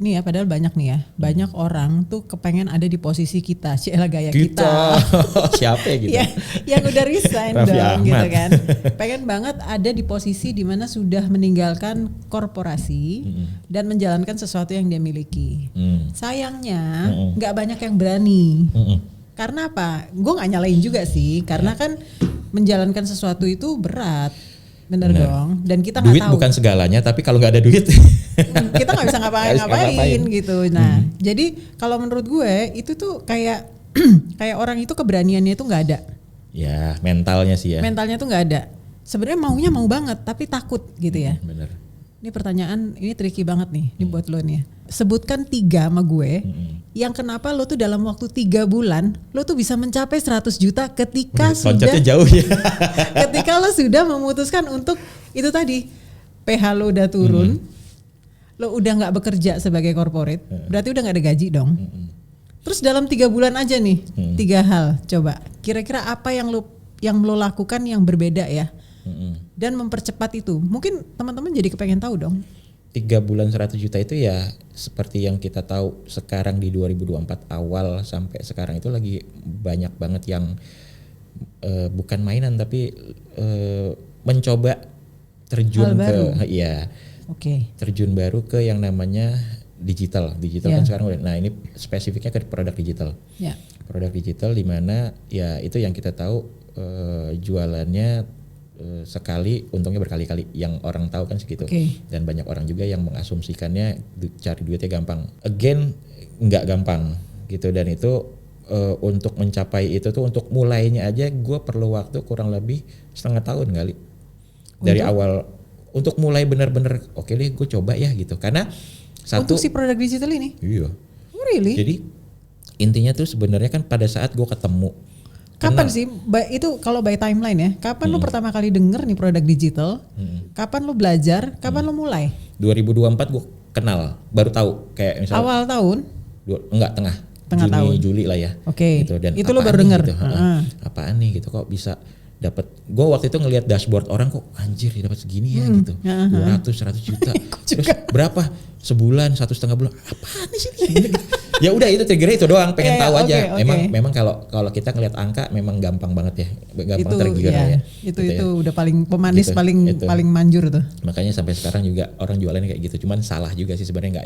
nih ya, padahal banyak nih ya, banyak orang tuh kepengen ada di posisi kita, cielah gaya kita. Siapa ya gitu? yang udah resign Raffi dong Ahmad. gitu kan. Pengen banget ada di posisi dimana sudah meninggalkan korporasi dan menjalankan sesuatu yang dia miliki. Sayangnya nggak banyak yang berani. Karena apa? Gue nggak nyalain juga sih, karena kan menjalankan sesuatu itu berat. Bener dong. Dan kita nggak tahu. Duit bukan segalanya, tapi kalau nggak ada duit kita nggak bisa ngapain gitu. Nah, jadi kalau menurut gue itu tuh kayak kayak orang itu keberaniannya itu nggak ada. Ya, mentalnya sih ya. Mentalnya tuh nggak ada. Sebenarnya maunya mau banget, tapi takut gitu ya. Bener. Ini pertanyaan ini tricky banget nih, ini buat lo nih. Sebutkan 3 sama gue, yang kenapa lo tuh dalam waktu 3 bulan lo tuh bisa mencapai 100 juta ketika Loncatnya sudah jauh ya. ketika lo sudah memutuskan untuk itu tadi, PH lo udah turun, lo udah nggak bekerja sebagai corporate, berarti udah nggak ada gaji dong. Terus dalam 3 bulan aja nih, 3 hal, coba kira-kira apa yang lo lakukan yang berbeda ya, dan mempercepat itu. Mungkin teman-teman jadi kepengen tahu dong. 3 bulan 100 juta itu ya seperti yang kita tahu sekarang di 2024 awal sampai sekarang itu lagi banyak banget yang bukan mainan tapi mencoba terjun ke terjun baru ke yang namanya digital kan sekarang udah. Nah ini spesifiknya ke produk digital. Produk digital di mana ya itu yang kita tahu jualannya sekali untungnya berkali-kali, yang orang tahu kan segitu. Dan banyak orang juga yang mengasumsikannya cari duitnya gampang. Again nggak gampang gitu, dan itu untuk mencapai itu tuh untuk mulainya aja gue perlu waktu kurang lebih setengah tahun kali dari awal untuk mulai benar-benar oke deh gue coba ya gitu, karena untuk si produk digital ini. Iya. Really? Jadi intinya tuh sebenarnya kan pada saat gue ketemu. Kapan sih itu kalau by timeline ya? Kapan lo pertama kali denger nih produk digital? Kapan lo belajar? Kapan lo mulai? 2024 gue kenal, baru tahu kayak misalnya awal tahun? Tengah Juni, tahun. Juli lah ya. Gitu. Dan itu lo baru denger. Gitu, apaan nih gitu, kok bisa dapat. Gue waktu itu ngelihat dashboard orang, kok anjir dapat segini ya gitu. 200-100 juta. Terus berapa? Sebulan, 1,5 bulan. Apaan nih sih? Ya udah itu triggernya itu doang, pengen tahu aja. Memang kalau kita ngelihat angka memang gampang banget ya, gampang tergiur ya. Itu udah paling pemanis, gitu, paling manjur tuh. Makanya sampai sekarang juga orang jualannya kayak gitu. Cuman salah juga sih sebenarnya,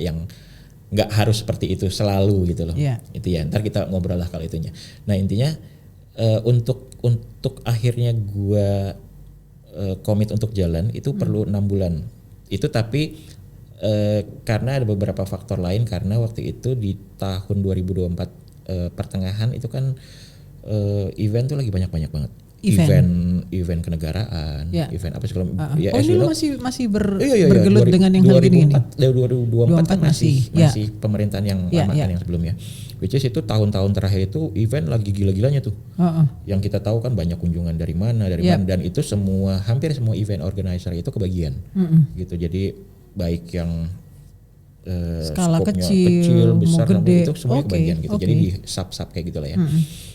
nggak harus seperti itu selalu gitu loh. Itu ya. Ntar kita ngobrol lah kalau itunya. Nah intinya untuk akhirnya gua komit untuk jalan itu perlu 6 bulan. Itu tapi karena ada beberapa faktor lain, karena waktu itu di tahun 2024 pertengahan itu kan event tuh lagi banyak banget. Event kenegaraan, event apa segala ini lo masih bergelut dengan yang hal gini. 2024 kan masih pemerintahan yang lama kan yang sebelumnya. Which is itu tahun-tahun terakhir itu event lagi gila-gilanya tuh. Yang kita tahu kan banyak kunjungan dari mana dan itu hampir semua event organizer itu kebagian. Gitu. Jadi baik yang skala kecil, besar, gede, itu semuanya kebagian gitu. Jadi di sub kayak gitulah ya.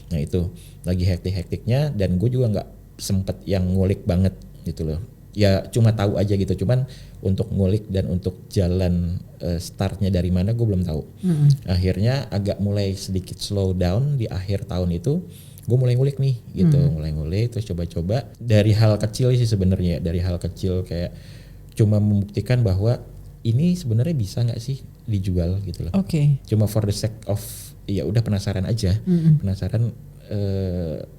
Nah itu lagi hektik-hektiknya, dan gue juga nggak sempet yang ngulik banget gitu loh. Ya cuma tahu aja gitu. Cuman untuk ngulik dan untuk jalan startnya dari mana gue belum tahu. Akhirnya agak mulai sedikit slow down di akhir tahun itu. Gue mulai ngulik nih gitu, mulai ngulik terus coba-coba dari hal kecil sih sebenarnya, dari hal kecil kayak cuma membuktikan bahwa ini sebenarnya bisa nggak sih dijual gitu loh. Cuma for the sake of ya udah penasaran aja, penasaran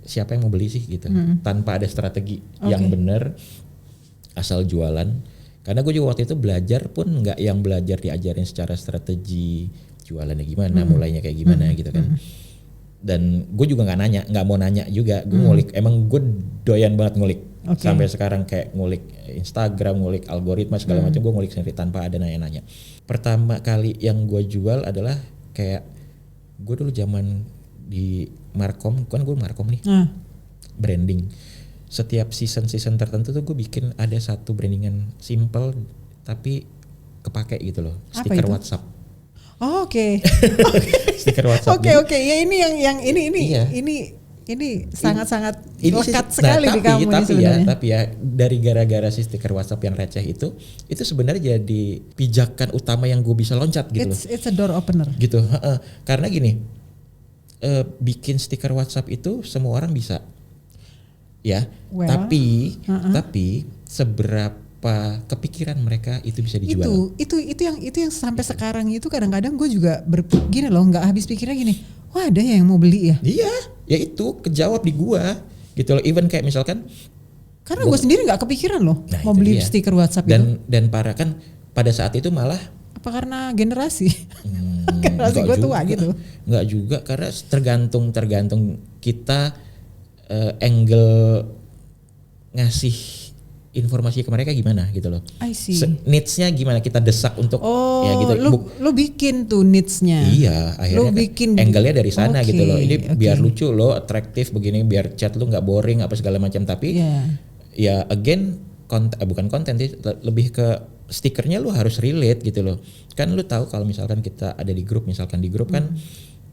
siapa yang mau beli sih gitu, tanpa ada strategi yang benar, asal jualan. Karena gue juga waktu itu belajar pun nggak yang belajar diajarin secara strategi jualannya gimana, mulainya kayak gimana gitu kan. Dan gue juga nggak mau nanya juga, gue ngulik. Emang gue doyan banget ngulik. Sampai sekarang kayak ngulik Instagram, ngulik algoritma segala macam, gue ngulik sendiri tanpa ada nanya-nanya. Pertama kali yang gue jual adalah kayak gue dulu zaman di Markom, kan gue Markom nih, branding. Setiap season tertentu tuh gue bikin ada satu brandingan simple tapi kepake gitu loh, stiker WhatsApp. Oke. Stiker WhatsApp. Oke. Ya ini yang ini ini sangat-sangat ini lekat sekali di kamu ini sebenarnya. Tapi ya dari gara-gara si stiker WhatsApp yang receh itu sebenarnya jadi pijakan utama yang gue bisa loncat gitu loh. It's a door opener. Gitu, karena gini, bikin stiker WhatsApp itu semua orang bisa, ya. Well, tapi seberapa kepikiran mereka itu bisa dijual? Itu yang sampai sekarang itu kadang-kadang gue juga gini loh, nggak habis pikirnya gini. Wah, ada yang mau beli ya? Iya, ya itu kejawab di gua gitu loh. Even kayak misalkan, karena gue sendiri nggak kepikiran loh mau beli stiker WhatsApp dan para kan pada saat itu malah apa karena generasi generasi gue tua gitu? Nggak juga, karena tergantung kita angle ngasih informasi ke mereka gimana gitu loh. I see. Needs-nya gimana kita desak untuk ya gitu. Lu bikin tuh needs-nya. Iya, akhirnya lu bikin angle-nya dari sana gitu loh. Ini biar lucu loh, atraktif begini, biar chat lu nggak boring apa segala macam. Tapi ya again bukan konten sih, lebih ke stikernya lu harus relate gitu loh. Kan lu tahu kalau misalkan kita ada di grup, misalkan di grup kan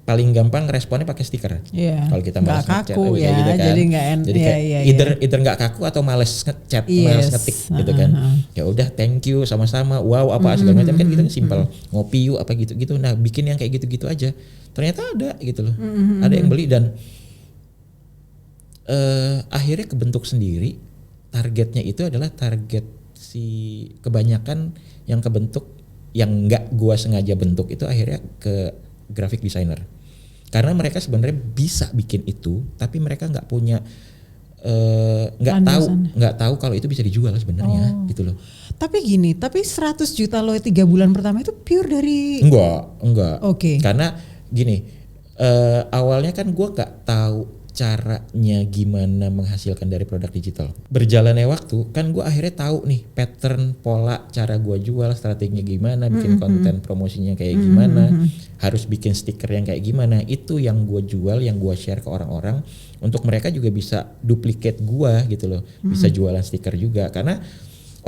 paling gampang responnya pakai stiker. Kalau kita malas ngechat gitu kan. Jadi kayak either nggak kaku atau males ngechat, males ngetik gitu kan. Ya udah, thank you sama-sama. Wow, apa segala macam kan gitu, simpel. Ngopi yuk apa gitu-gitu. Nah, bikin yang kayak gitu-gitu aja. Ternyata ada gitu loh. Ada yang beli dan akhirnya kebentuk sendiri. Targetnya itu adalah target si kebanyakan yang kebentuk, yang nggak gua sengaja bentuk itu akhirnya ke graphic designer. Karena mereka sebenarnya bisa bikin itu, tapi mereka nggak punya nggak tahu kalau itu bisa dijual sebenarnya gitu loh. Tapi 100 juta lo 3 bulan pertama itu pure dari enggak. Oke. Karena gini, awalnya kan gue nggak tahu caranya gimana menghasilkan dari produk digital. Berjalannya waktu kan gue akhirnya tahu nih pattern, pola, cara gue jual, strateginya gimana, bikin konten promosinya kayak gimana, harus bikin stiker yang kayak gimana. Itu yang gue jual, yang gue share ke orang-orang untuk mereka juga bisa duplicate gue gitu loh, bisa jualan stiker juga. Karena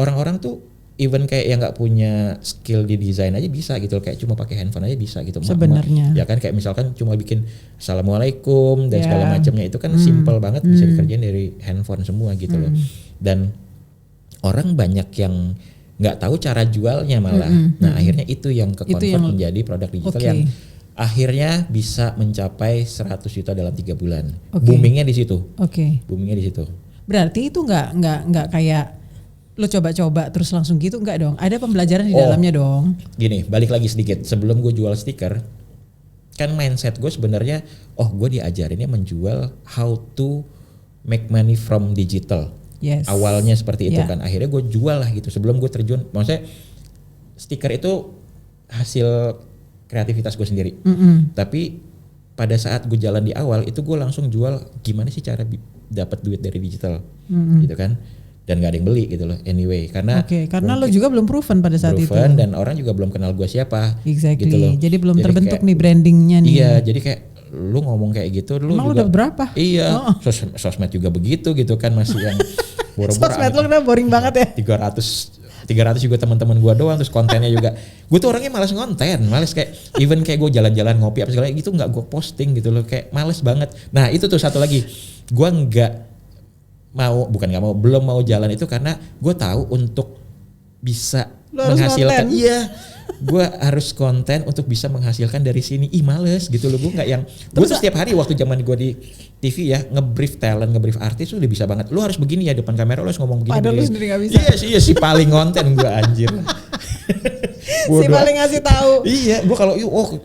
orang-orang tuh even kayak yang nggak punya skill di desain aja bisa gitu loh, kayak cuma pakai handphone aja bisa gitu sebenarnya. Ya kan, kayak misalkan cuma bikin assalamualaikum dan segala macamnya itu kan simple banget, bisa dikerjain dari handphone semua gitu loh. Dan orang banyak yang nggak tahu cara jualnya malah. Nah, akhirnya itu yang ke-convert menjadi produk digital yang akhirnya bisa mencapai 100 juta dalam 3 bulan. Boomingnya di situ. Boomingnya di situ. Berarti itu nggak kayak lo coba-coba terus langsung gitu, enggak dong? Ada pembelajaran di dalamnya dong. Gini, balik lagi sedikit. Sebelum gue jual stiker, kan mindset gue sebenarnya, gue diajarinnya menjual how to make money from digital. Awalnya seperti itu kan. Akhirnya gue jual lah gitu. Sebelum gue terjun, maksudnya stiker itu hasil kreativitas gue sendiri. Tapi pada saat gue jalan di awal, itu gue langsung jual gimana sih cara dapat duit dari digital, gitu kan. Dan gak ada yang beli gitu loh anyway, karena lo juga belum proven pada saat itu, dan orang juga belum kenal gue siapa gitu loh. Jadi belum terbentuk nih brandingnya nih. Iya, jadi kayak lu ngomong kayak gitu, lu emang juga udah berapa? Iya, sosmed juga begitu gitu kan, masih yang boro-boro. Sosmed lo udah boring banget ya. 300 juga teman-teman gue doang, terus kontennya juga. Gue tuh orangnya malas ngonten, malas kayak even kayak gue jalan-jalan ngopi apa segala gitu nggak gue posting gitu loh, kayak malas banget. Nah itu tuh satu lagi, gue belum mau jalan itu karena gue tahu untuk bisa menghasilkan, gue harus konten untuk bisa menghasilkan dari sini. Males gitu loh, gue nggak yang gue tuh setiap hari waktu zaman gue di TV ya, ngebrief talent, ngebrief artis udah bisa banget. Lu harus begini ya depan kamera, lu harus ngomong begini. Padahal lu sendiri nggak bisa. Iya sih paling konten gue anjir. Si paling ngasih tahu. Iya, gue kalau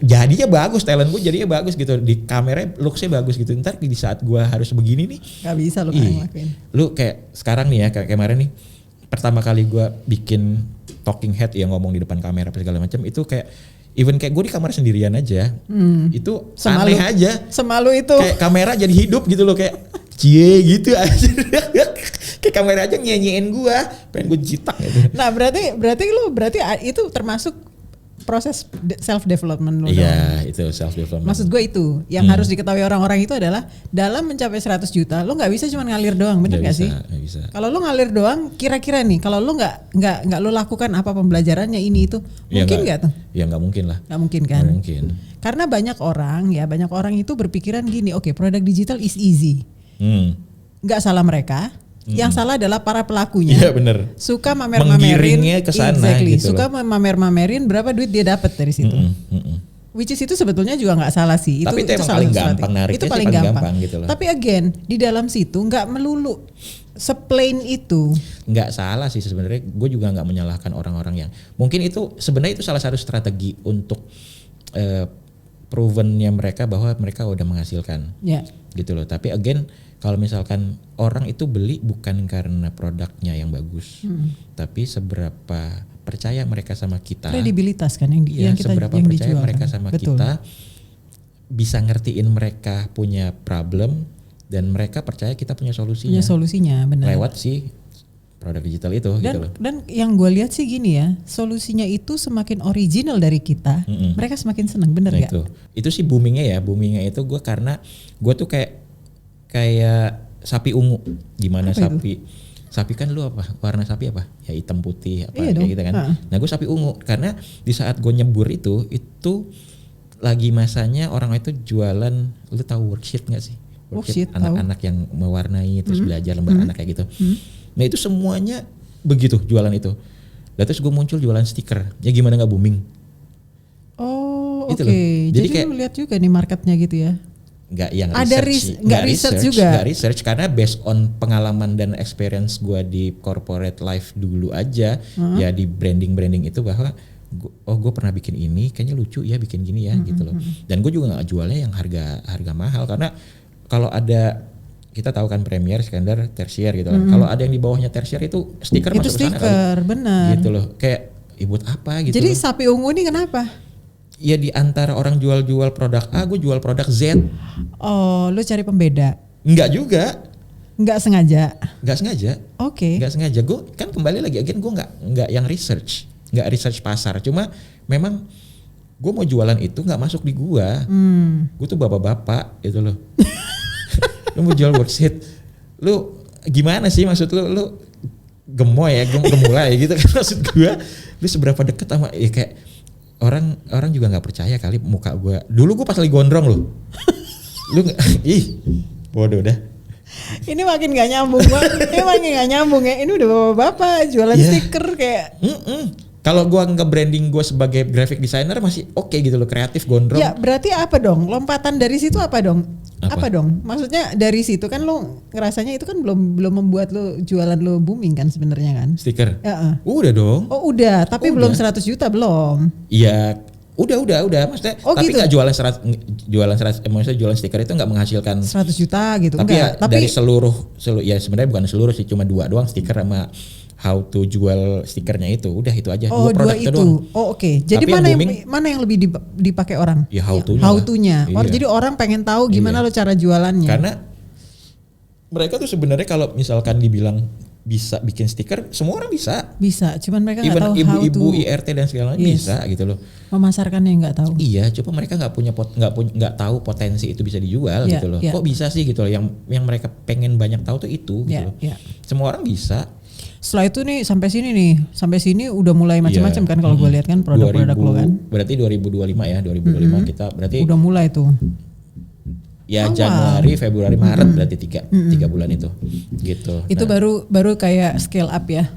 jadinya bagus, talent gue jadinya bagus gitu, di kamera looksnya bagus gitu. Ntar di saat gue harus begini nih, nggak bisa lu ngelakuin. Lu kayak sekarang nih ya, kayak kemarin nih, pertama kali gue bikin talking head yang ngomong di depan kamera apa segala macam, itu kayak even kayak gue di kamar sendirian aja, itu aneh aja. Semalu itu. Kayak kamera jadi hidup gitu loh, kayak cie gitu aja. Kayak kamera aja nyanyiin gue, pengen gue jitak gitu. Nah berarti itu termasuk proses self development lo. Iya, itu self development. Maksud gue itu yang harus diketahui orang-orang itu adalah dalam mencapai 100 juta lo nggak bisa cuma ngalir doang, bener nggak sih? Nggak bisa. Kalau lo ngalir doang, kira-kira nih kalau lo nggak lo lakukan apa pembelajarannya ini itu, mungkin nggak tuh? Ya nggak mungkin lah. Nggak mungkin kan? Nggak mungkin. Karena banyak orang itu berpikiran gini, oke, produk digital is easy. Nggak salah mereka. Yang salah adalah para pelakunya. Iya benar. Suka mamer-mamerin, menggiringnya ke sana gitu. Suka mamer-mamerin berapa duit dia dapat dari situ. Which is itu sebetulnya juga nggak salah sih. Tapi itu salah paling gampang nariknya. Itu paling gampang gitu loh. Tapi again di dalam situ nggak melulu seplain itu. Nggak salah sih sebenarnya. Gue juga nggak menyalahkan orang-orang yang mungkin itu sebenarnya itu salah satu strategi untuk provennya mereka bahwa mereka udah menghasilkan. Ya. Gitu loh. Tapi again kalau misalkan orang itu beli bukan karena produknya yang bagus, tapi seberapa percaya mereka sama kita. Kredibilitas kan yang kita seberapa yang percaya dijual, mereka kan? sama Betul. kita, bisa ngertiin mereka punya problem dan mereka percaya kita punya solusinya. Punya solusinya, benar. Lewat si produk digital itu gitu loh. Dan yang gue lihat sih gini ya, solusinya itu semakin original dari kita, mereka semakin senang, bener nggak? Itu sih boomingnya itu gue karena gue tuh kayak sapi ungu. Gimana apa sapi kan lu apa warna sapi apa ya, hitam putih apa iya kayak gitu kan. Nah gue sapi ungu karena di saat gue nyebur itu lagi masanya orang itu jualan, lu tahu worksheet nggak sih? Worksheet anak-anak yang mewarnai terus belajar lembar anak kayak gitu. Nah itu semuanya begitu jualan itu. Lalu terus gue muncul jualan stiker, ya gimana nggak booming? Oh gitu oke. Jadi kayak, lu lihat juga nih marketnya gitu ya? Nggak yang ada research juga. Nggak research karena based on pengalaman dan experience gue di corporate life dulu aja, ya di branding itu bahwa gue pernah bikin ini, kayaknya lucu ya bikin gini ya gitu loh. Dan gue juga nggak jualnya yang harga mahal karena kalau ada, kita tahu kan Premier, Sekunder, Tersier gitu kan. Kalau ada yang di bawahnya Tersier itu stiker masuk ke sana stiker, benar. Gitu loh. Kayak buat apa gitu. Jadi loh. sapi ungu ini kenapa? Ya di antara orang jual produk A, gue jual produk Z. Oh, lu cari pembeda? Enggak juga. Enggak sengaja. Oke. Enggak sengaja. Gue kan kembali lagi gue enggak yang research, enggak research pasar. Cuma memang gue mau jualan itu enggak masuk di gua. Gue tuh bapak-bapak gitu loh. Lu mau jual worksheet, lu gimana sih maksud lu gemoy ya, gemulai gitu kan maksud gua. Lu seberapa deket sama ya kayak orang juga nggak percaya kali muka gua. Dulu gua pas lagi gondrong loh. Lu bodoh dah. Ini makin gak nyambung banget. Ini makin gak nyambung ya. Ini udah bapak-bapak jualan stiker kayak. Kalau gua nge-branding gua sebagai graphic designer masih oke gitu loh, kreatif gondrong. Ya berarti apa dong? Lompatan dari situ apa dong? Apa dong? Maksudnya dari situ kan lo ngerasanya itu kan belum membuat lo jualan lo booming kan sebenarnya kan? Stiker? Ya, udah dong. Oh udah, tapi belum 100 juta belum? Iya. Udah maksudnya tapi gitu? nggak maksudnya jualan stiker itu nggak menghasilkan 100 juta gitu. Tapi enggak, ya dari seluruh ya sebenarnya bukan seluruh sih, cuma 2 doang stiker sama how to jual stikernya itu. Udah itu aja. Oh, 2 itu doang. Oh oke. Jadi mana yang lebih dipakai orang? Ya how to-nya. Iya. Jadi orang pengen tahu gimana lo cara jualannya. Karena mereka tuh sebenarnya kalau misalkan dibilang bisa bikin stiker, semua orang bisa. Bisa, cuman mereka nggak tahu ibu-ibu IRT dan segala macam bisa gitu loh. Memasarkannya nggak tahu. Iya, coba mereka nggak tahu potensi itu bisa dijual gitu loh. Kok bisa sih gitu loh? Yang mereka pengen banyak tahu tuh itu gitu loh. Semua orang bisa. Setelah itu nih sampai sini udah mulai macam-macam kan kalau gue lihat kan produk-produk lo kan. Berarti 2025 ya, 2025 kita berarti udah mulai tuh. Ya Januari, Februari, Maret berarti 3 bulan itu gitu. Itu baru kayak scale up ya.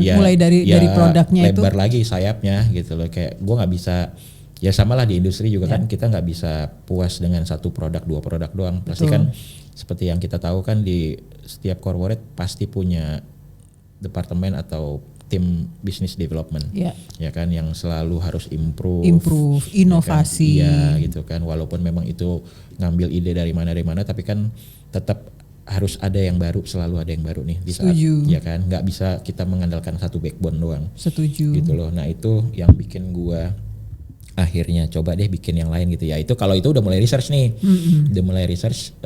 Mulai dari produknya itu. Lebar lagi sayapnya gitu loh. Kayak gue nggak bisa, ya sama lah di industri juga kan kita nggak bisa puas dengan 1 produk 2 produk doang. Pasti kan seperti yang kita tahu kan di setiap corporate pasti punya departemen atau tim business development, ya kan, yang selalu harus improve, inovasi, ya gitu kan, walaupun memang itu ngambil ide dari mana, tapi kan tetap harus ada yang baru, selalu ada yang baru nih di saat, ya kan, nggak bisa kita mengandalkan satu backbone doang. Setuju. Gitu loh, nah itu yang bikin gua akhirnya coba deh bikin yang lain gitu ya. Itu kalau itu udah mulai research nih, udah mulai research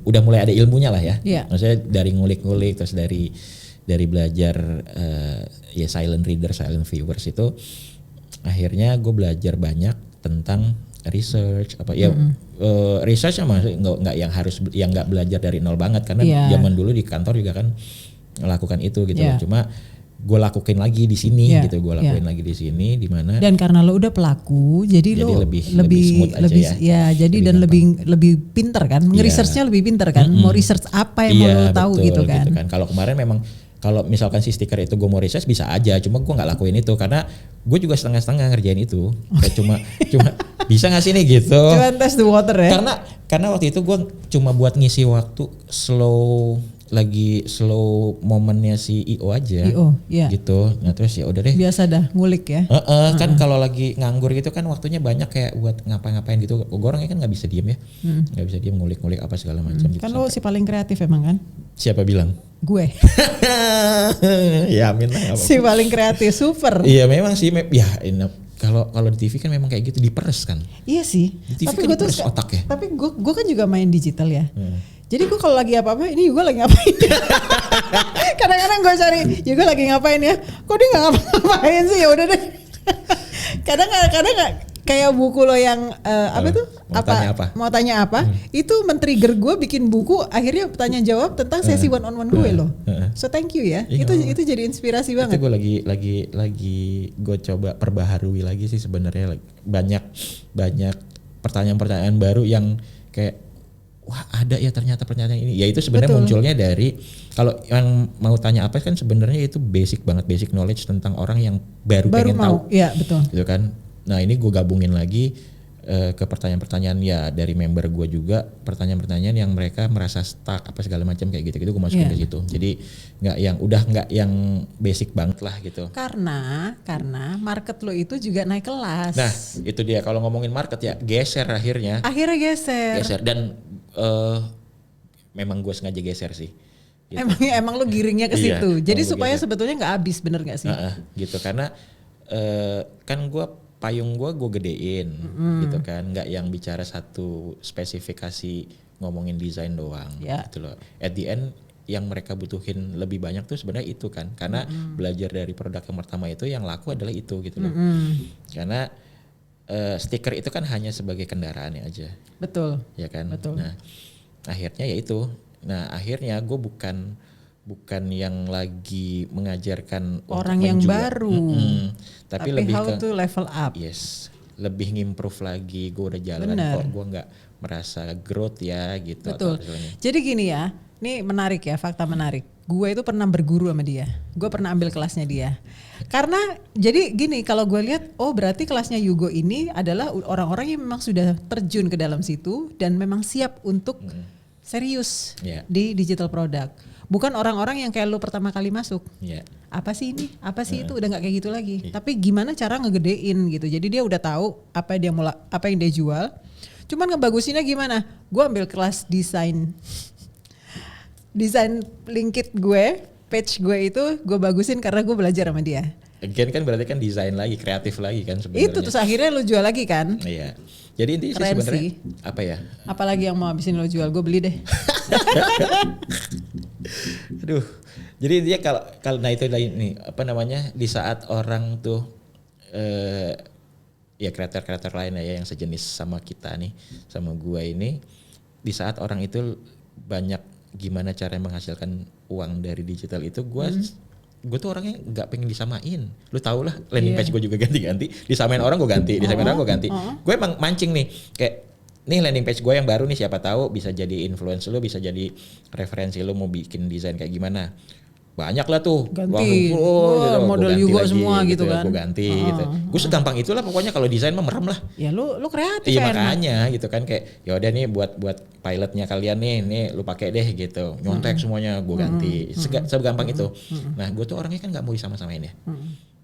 udah mulai ada ilmunya lah ya. Maksudnya dari ngulik-ngulik terus dari belajar ya silent reader, silent viewers itu akhirnya gue belajar banyak tentang research apa ya. Research sama nggak yang harus yang nggak belajar dari nol banget, karena zaman dulu di kantor juga kan melakukan itu gitu loh. Cuma gue lakuin lagi di sini gitu, gue lakuin lagi di sini di mana. Dan karena lo udah pelaku, jadi lo lebih smooth aja ya. Jadi dan lebih pinter kan, nge-researchnya lebih pinter kan, mau research apa yang mau lo tahu gitu kan. Kalau kemarin memang kalau misalkan si stiker itu gue mau research bisa aja, cuma gue nggak lakuin itu karena gue juga setengah-setengah ngerjain itu. Kayak cuma bisa nggak sih nih gitu. Cuma test the water ya. Karena waktu itu gue cuma buat ngisi waktu lagi slow momennya si IO aja. Gitu. Nah terus ya udah deh. Biasa dah ngulik ya. Kan kalau lagi nganggur gitu kan waktunya banyak kayak buat ngapain gitu. Gue orangnya kan nggak bisa diem ya. Nggak bisa diem ngulik-ngulik apa segala macam gitu. Kan lo si paling kreatif emang kan? Siapa bilang? Gue. Ya amin lah. Si paling kreatif, super. Iya memang sih. Ya kalau di TV kan memang kayak gitu, diperes kan. Iya sih. Di TV tapi kan gue tuh otak ya. Tapi gue kan juga main digital ya. Jadi gue kalau lagi apa-apa, ini juga lagi ngapain? Kadang-kadang gue cari juga lagi ngapain ya. Kok dia nggak ngapa-ngapain sih? Ya udah deh. Kadang kayak buku lo yang apa tuh? Mau tanya apa? Itu men-trigger gue bikin buku. Akhirnya tanya jawab tentang sesi one on one gue loh. So thank you ya. Itu jadi inspirasi banget. Itu gue lagi gue coba perbaharui lagi sih sebenarnya. Banyak pertanyaan-pertanyaan baru yang kayak wah ada ya ternyata pertanyaan ini. Ya itu sebenarnya munculnya dari kalau yang mau tanya apa kan sebenarnya itu basic banget, basic knowledge tentang orang yang baru pengen tahu. Iya betul. Gitu kan. Nah ini gue gabungin lagi ke pertanyaan-pertanyaan ya dari member gue juga, pertanyaan-pertanyaan yang mereka merasa stuck apa segala macam kayak gitu gue masukin ke situ. Jadi nggak yang basic banget lah gitu. Karena market lo itu juga naik kelas. Nah itu dia, kalau ngomongin market ya geser akhirnya. Akhirnya geser Dan memang gue sengaja geser sih. Gitu. Emang lo giringnya ke situ. Jadi supaya sebetulnya nggak habis, bener nggak sih? Gitu karena kan payung gue gedein gitu kan, nggak yang bicara satu spesifikasi ngomongin desain doang gitu loh. At the end yang mereka butuhin lebih banyak tuh sebenarnya itu kan, karena belajar dari produk yang pertama itu yang laku adalah itu gitu loh. Karena stiker itu kan hanya sebagai kendaraannya aja. Betul. Ya kan. Betul. Nah akhirnya ya itu. Nah akhirnya gue bukan yang lagi mengajarkan orang yang baru, tapi lebih how to level up. Yes, lebih ngimprove lagi. Gue udah jalan kok, gue nggak merasa growth ya gitu. Betul. Jadi gini ya, ini menarik ya, fakta menarik. Gue itu pernah berguru sama dia, gue pernah ambil kelasnya dia. Karena jadi gini, kalau gue lihat, oh berarti kelasnya Yugo ini adalah orang-orang yang memang sudah terjun ke dalam situ dan memang siap untuk serius di digital product. Bukan orang-orang yang kayak lu pertama kali masuk. Apa sih ini? Apa sih itu? Udah nggak kayak gitu lagi. Tapi gimana cara ngegedein gitu. Jadi dia udah tahu apa yang dia jual. Cuman ngebagusinnya gimana? Gue ambil kelas desain LinkedIn gue, page gue itu gue bagusin karena gue belajar sama dia. Again kan berarti kan desain lagi, kreatif lagi kan sebenarnya. Itu terus akhirnya lu jual lagi kan? Iya. Jadi intinya sih sebenarnya apa ya? Apalagi yang mau habisin lo jual, gue beli deh. Aduh. Jadi intinya kalau nah itu nih apa namanya, di saat orang tuh ya kreator lain ya yang sejenis sama kita nih, sama gua ini, di saat orang itu banyak gimana cara menghasilkan uang dari digital itu, gue tuh orangnya nggak pengen disamain. Lu tau lah landing page gue juga ganti-ganti, disamain orang gue ganti, disamain orang gue ganti. Gue emang mancing nih, kayak nih landing page gue yang baru nih, siapa tahu bisa jadi influence lu, bisa jadi referensi lu mau bikin desain kayak gimana. Banyak lah tuh, ganti, gitu, model juga semua gitu kan. Gue ganti gitu. Gue segampang itulah pokoknya kalau desain mah merem lah. Ya lu kreatif. Iya makanya gitu kan, kayak ya udah nih buat pilotnya kalian nih lu pakai deh gitu. Nyontek semuanya gue ganti. Segampang itu. Nah gue tuh orangnya kan nggak mau disama-samain ya.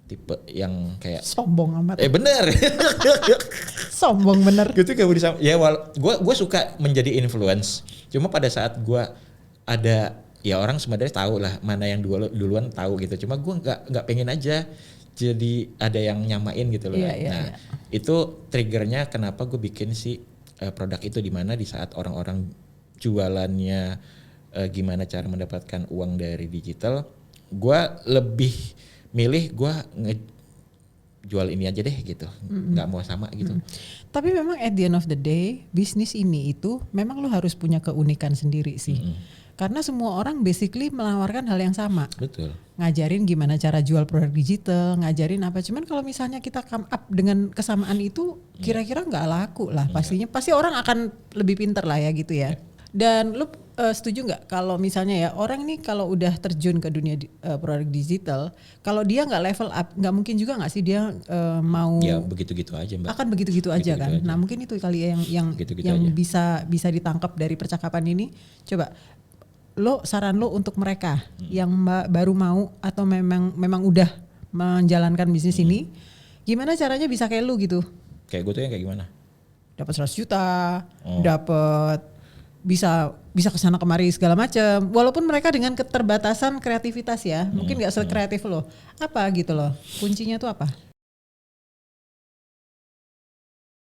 Tipe yang kayak sombong amat. Bener. Sombong bener. Gue tuh gak mau disama. Ya gue suka menjadi influence. Cuma pada saat gue ada, ya orang sebenarnya tahu lah mana yang duluan tahu gitu. Cuma gue nggak pengen aja jadi ada yang nyamain gitu loh. Itu triggernya kenapa gue bikin si produk itu, di mana di saat orang-orang jualannya gimana cara mendapatkan uang dari digital, gue lebih milih gue jual ini aja deh gitu, nggak mau sama gitu. Tapi memang at the end of the day, bisnis ini itu memang lo harus punya keunikan sendiri sih. Karena semua orang basically menawarkan hal yang sama. Betul. Ngajarin gimana cara jual produk digital, ngajarin apa. Cuman kalau misalnya kita come up dengan kesamaan itu, kira-kira nggak laku lah pastinya. Pasti orang akan lebih pinter lah ya gitu ya. Dan lu setuju nggak kalau misalnya ya orang ini kalau udah terjun ke dunia produk digital, kalau dia nggak level up, nggak mungkin juga nggak sih dia mau Ya begitu-gitu aja Mbak. akan begitu-gitu aja kan. Nah mungkin itu kali ya yang Begitu-gitu yang aja. bisa ditangkap dari percakapan ini. Coba saran lo untuk mereka yang baru mau atau memang udah menjalankan bisnis ini, gimana caranya bisa kayak lu gitu? Kayak gue tuh yang kayak gimana? Dapat 100 juta, dapat bisa kesana kemari segala macam. Walaupun mereka dengan keterbatasan kreativitas ya, mungkin nggak sekreatif lo. Apa gitu loh? Kuncinya tuh apa?